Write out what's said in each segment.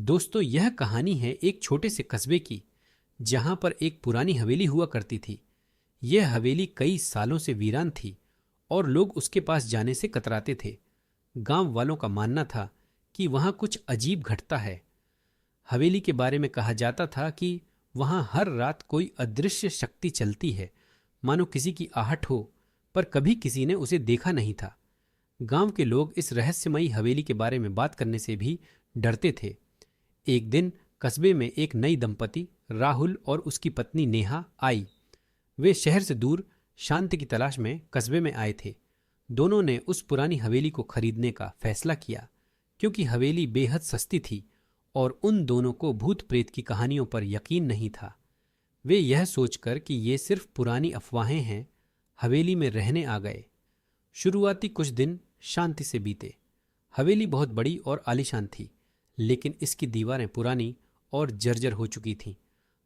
दोस्तों, यह कहानी है एक छोटे से कस्बे की, जहां पर एक पुरानी हवेली हुआ करती थी। यह हवेली कई सालों से वीरान थी और लोग उसके पास जाने से कतराते थे। गांव वालों का मानना था कि वहां कुछ अजीब घटता है। हवेली के बारे में कहा जाता था कि वहां हर रात कोई अदृश्य शक्ति चलती है, मानो किसी की आहट हो, पर कभी किसी ने उसे देखा नहीं था। गांव के लोग इस रहस्यमयी हवेली के बारे में बात करने से भी डरते थे। एक दिन कस्बे में एक नई दंपति राहुल और उसकी पत्नी नेहा आई। वे शहर से दूर शांति की तलाश में कस्बे में आए थे। दोनों ने उस पुरानी हवेली को खरीदने का फैसला किया, क्योंकि हवेली बेहद सस्ती थी और उन दोनों को भूत प्रेत की कहानियों पर यकीन नहीं था। वे यह सोचकर कि ये सिर्फ पुरानी अफवाहें हैं, हवेली में रहने आ गए। शुरुआती कुछ दिन शांति से बीते। हवेली बहुत बड़ी और आलीशान थी, लेकिन इसकी दीवारें पुरानी और जर्जर हो चुकी थीं।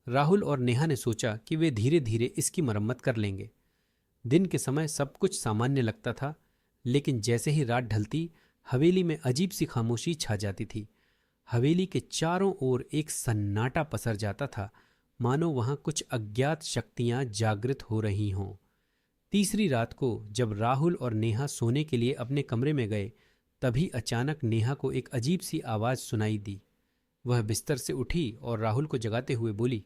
राहुल और नेहा ने सोचा कि वे धीरे धीरे इसकी मरम्मत कर लेंगे। दिन के समय सब कुछ सामान्य लगता था, लेकिन जैसे ही रात ढलती, हवेली में अजीब सी खामोशी छा जाती थी। हवेली के चारों ओर एक सन्नाटा पसर जाता था, मानो वहां कुछ अज्ञात शक्तियां जागृत हो रही हों। तीसरी रात को जब राहुल और नेहा सोने के लिए अपने कमरे में गए, तभी अचानक नेहा को एक अजीब सी आवाज सुनाई दी। वह बिस्तर से उठी और राहुल को जगाते हुए बोली,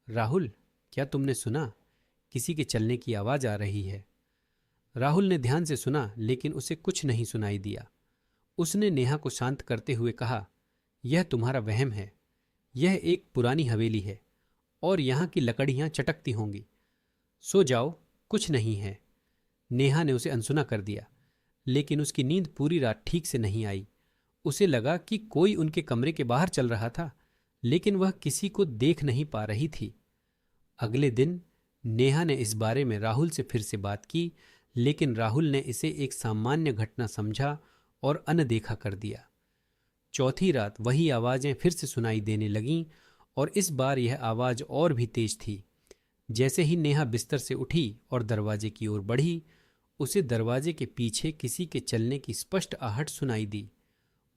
राहुल, क्या तुमने सुना? किसी के चलने की आवाज आ रही है। राहुल ने ध्यान से सुना, लेकिन उसे कुछ नहीं सुनाई दिया। उसने नेहा को शांत करते हुए कहा, यह तुम्हारा वहम है। यह एक पुरानी हवेली है और यहाँ की लकड़ियाँ चटकती होंगी। सो जाओ, कुछ नहीं है। नेहा ने उसे अनसुना कर दिया, लेकिन उसकी नींद पूरी रात ठीक से नहीं आई। उसे लगा कि कोई उनके कमरे के बाहर चल रहा था, लेकिन वह किसी को देख नहीं पा रही थी। अगले दिन नेहा ने इस बारे में राहुल से फिर से बात की, लेकिन राहुल ने इसे एक सामान्य घटना समझा और अनदेखा कर दिया। चौथी रात वही आवाजें फिर से सुनाई देने लगीं, और इस बार यह आवाज और भी तेज थी। जैसे ही नेहा बिस्तर से उठी और दरवाजे की ओर बढ़ी, उसे दरवाजे के पीछे किसी के चलने की स्पष्ट आहट सुनाई दी।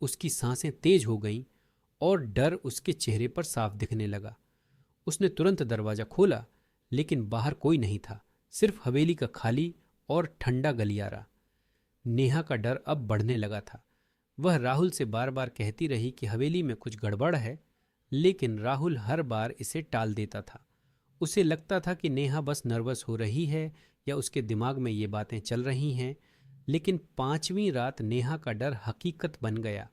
उसकी सांसें तेज हो गईं और डर उसके चेहरे पर साफ दिखने लगा। उसने तुरंत दरवाजा खोला, लेकिन बाहर कोई नहीं था, सिर्फ हवेली का खाली और ठंडा गलियारा। नेहा का डर अब बढ़ने लगा था। वह राहुल से बार बार कहती रही कि हवेली में कुछ गड़बड़ है, लेकिन राहुल हर बार इसे टाल देता था। उसे लगता था कि नेहा बस नर्वस हो रही है या उसके दिमाग में ये बातें चल रही हैं। लेकिन पांचवीं रात नेहा का डर हकीकत बन गया।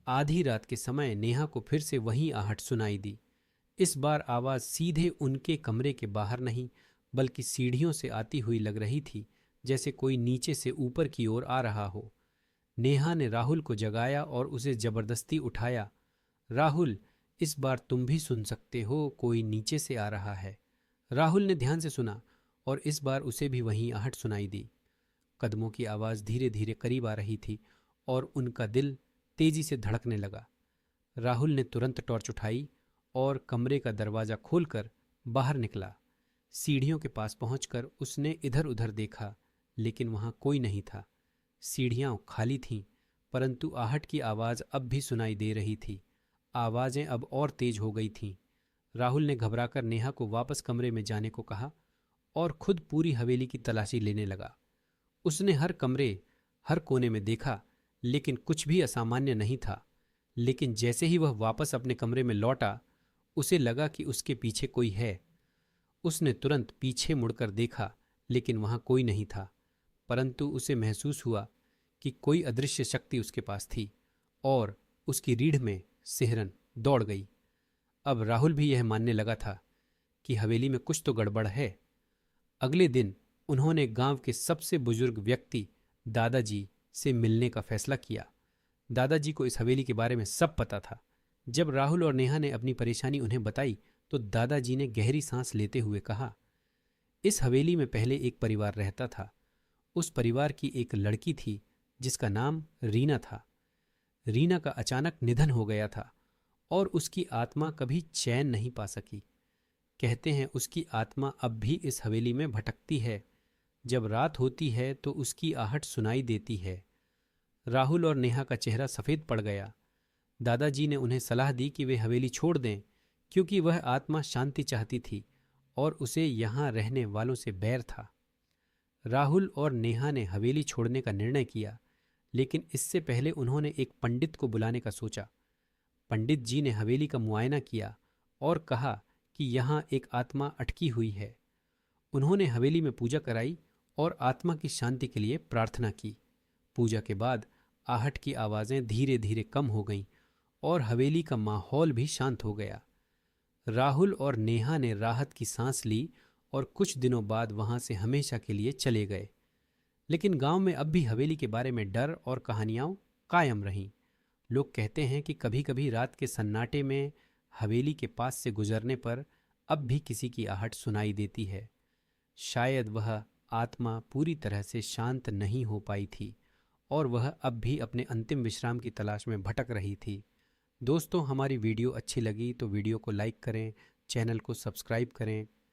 आधी रात के समय नेहा को फिर से वही आहट सुनाई दी। इस बार आवाज सीधे उनके कमरे के बाहर नहीं, बल्कि सीढ़ियों से आती हुई लग रही थी, जैसे कोई नीचे से ऊपर की ओर आ रहा हो। नेहा ने राहुल को जगाया और उसे जबरदस्ती उठाया। राहुल, इस बार तुम भी सुन सकते हो, कोई नीचे से आ रहा है। राहुल ने ध्यान से सुना और इस बार उसे भी वही आहट सुनाई दी। कदमों की आवाज धीरे धीरे करीब आ रही थी और उनका दिल तेजी से धड़कने लगा। राहुल ने तुरंत टॉर्च उठाई और कमरे का दरवाजा खोलकर बाहर निकला। सीढ़ियों के पास पहुंचकर उसने इधर उधर देखा, लेकिन वहां कोई नहीं था। सीढ़ियां खाली थीं, परंतु आहट की आवाज अब भी सुनाई दे रही थी। आवाजें अब और तेज हो गई थीं। राहुल ने घबराकर नेहा को वापस कमरे में जाने को कहा और खुद पूरी हवेली की तलाशी लेने लगा। उसने हर कमरे, हर कोने में देखा, लेकिन कुछ भी असामान्य नहीं था। लेकिन जैसे ही वह वापस अपने कमरे में लौटा, उसे लगा कि उसके पीछे कोई है। उसने तुरंत पीछे मुड़कर देखा, लेकिन वहां कोई नहीं था, परंतु उसे महसूस हुआ कि कोई अदृश्य शक्ति उसके पास थी और उसकी रीढ़ में सिहरन दौड़ गई। अब राहुल भी यह मानने लगा था कि हवेली में कुछ तो गड़बड़ है। अगले दिन उन्होंने गांव के सबसे बुजुर्ग व्यक्ति दादाजी से मिलने का फैसला किया। दादाजी को इस हवेली के बारे में सब पता था। जब राहुल और नेहा ने अपनी परेशानी उन्हें बताई, तो दादाजी ने गहरी सांस लेते हुए कहा, इस हवेली में पहले एक परिवार रहता था। उस परिवार की एक लड़की थी जिसका नाम रीना था। रीना का अचानक निधन हो गया था और उसकी आत्मा कभी चैन नहीं पा सकी। कहते हैं उसकी आत्मा अब भी इस हवेली में भटकती है। जब रात होती है तो उसकी आहट सुनाई देती है। राहुल और नेहा का चेहरा सफेद पड़ गया। दादाजी ने उन्हें सलाह दी कि वे हवेली छोड़ दें, क्योंकि वह आत्मा शांति चाहती थी और उसे यहाँ रहने वालों से बैर था। राहुल और नेहा ने हवेली छोड़ने का निर्णय किया, लेकिन इससे पहले उन्होंने एक पंडित को बुलाने का सोचा। पंडित जी ने हवेली का मुआयना किया और कहा कि यहाँ एक आत्मा अटकी हुई है। उन्होंने हवेली में पूजा कराई और आत्मा की शांति के लिए प्रार्थना की। पूजा के बाद आहट की आवाज़ें धीरे धीरे कम हो गईं और हवेली का माहौल भी शांत हो गया। राहुल और नेहा ने राहत की सांस ली और कुछ दिनों बाद वहां से हमेशा के लिए चले गए। लेकिन गांव में अब भी हवेली के बारे में डर और कहानियां कायम रहीं। लोग कहते हैं कि कभी कभी रात के सन्नाटे में हवेली के पास से गुजरने पर अब भी किसी की आहट सुनाई देती है। शायद वह आत्मा पूरी तरह से शांत नहीं हो पाई थी और वह अब भी अपने अंतिम विश्राम की तलाश में भटक रही थी। दोस्तों, हमारी वीडियो अच्छी लगी तो वीडियो को लाइक करें, चैनल को सब्सक्राइब करें